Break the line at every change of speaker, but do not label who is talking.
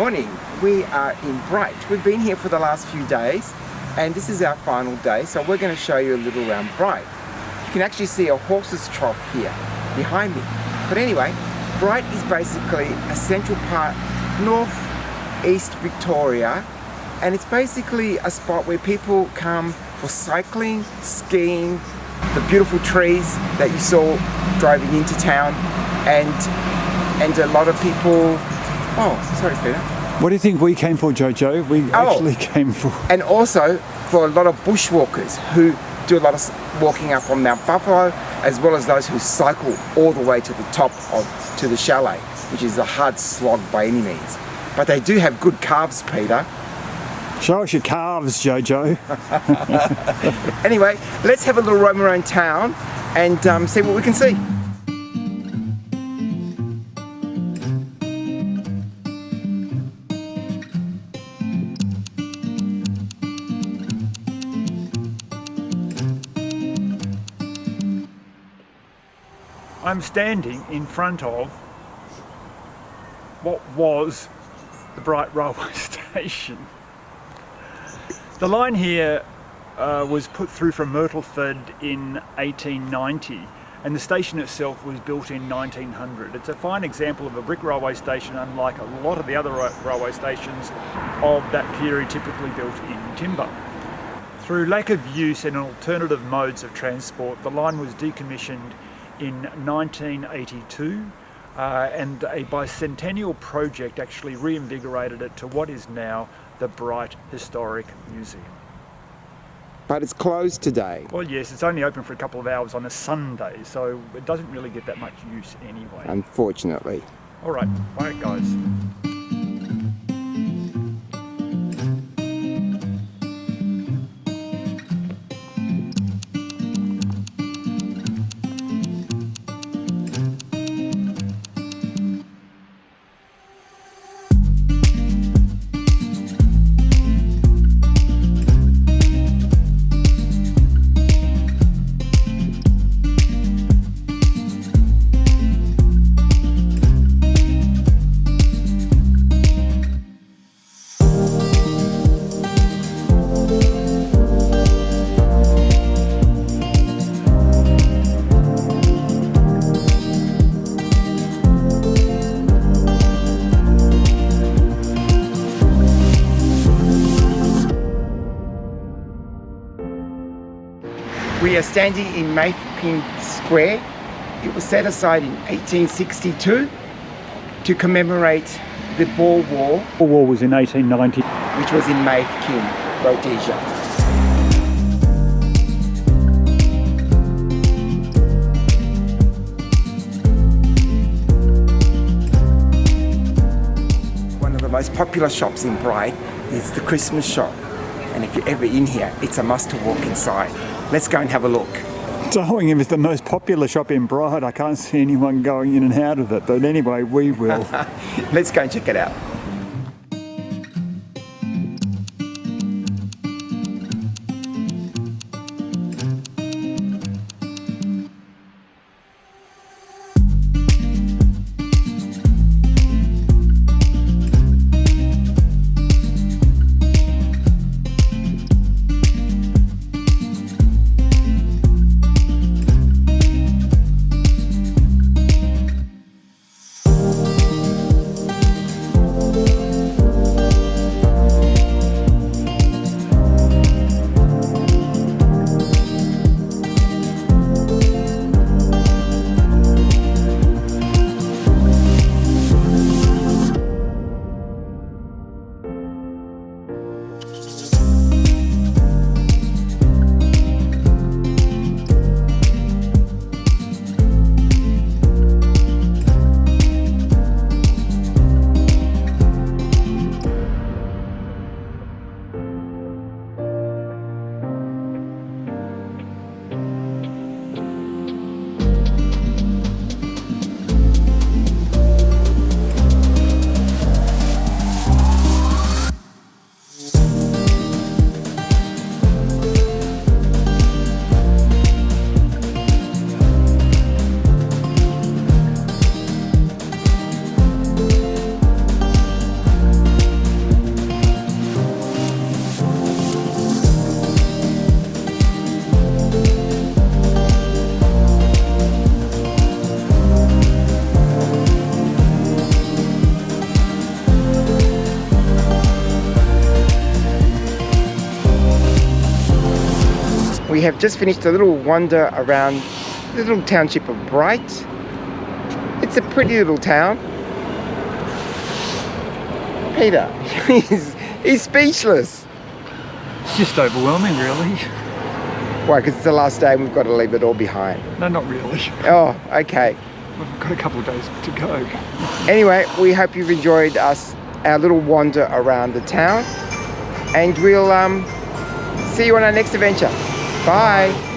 morning. We are in Bright. We've been here for the last few days and this is our final day, so we're going to show you a little around Bright. You can actually see a horse's trough here behind me. But anyway, Bright is basically a central part, north-east Victoria, and it's basically a spot where people come for cycling, skiing, the beautiful trees that you saw driving into town, and a lot of people. Oh, sorry, Peter.
What do you think we came for, Jojo? We actually came for...
And also for a lot of bushwalkers who do a lot of walking up on Mount Buffalo, as well as those who cycle all the way to the top to the chalet, which is a hard slog by any means. But they do have good calves, Peter.
Show us your calves, Jojo.
Anyway, let's have a little roam around town and see what we can see.
I'm standing in front of what was the Bright Railway Station. The line here was put through from Myrtleford in 1890 and the station itself was built in 1900. It's a fine example of a brick railway station, unlike a lot of the other railway stations of that period typically built in timber. Through lack of use and alternative modes of transport, the line was decommissioned in 1982 and a bicentennial project actually reinvigorated it to what is now the Bright Historic Museum.
But it's closed today.
Well, yes, it's only open for a couple of hours on a Sunday, so it doesn't really get that much use anyway.
Unfortunately.
All right, bye guys.
We are standing in Maypin Square. It was set aside in 1862 to commemorate the Boer War.
The war was in 1890.
Which was in Maypin, Rhodesia. One of the most popular shops in Bright is the Christmas shop. And if you're ever in here, it's a must to walk inside. Let's go and have a look.
Darling, if it's the most popular shop in Bright, I can't see anyone going in and out of it. But anyway, we will.
Let's go and check it out. we have just finished a little wander around the little township of Bright. It's a pretty little town. Peter, he's speechless.
It's just overwhelming, really.
Why, because it's the last day and we've got to leave it all behind?
No, not really.
Oh, okay.
We've got a couple of days to go.
Anyway, we hope you've enjoyed our little wander around the town, and we'll see you on our next adventure. Bye.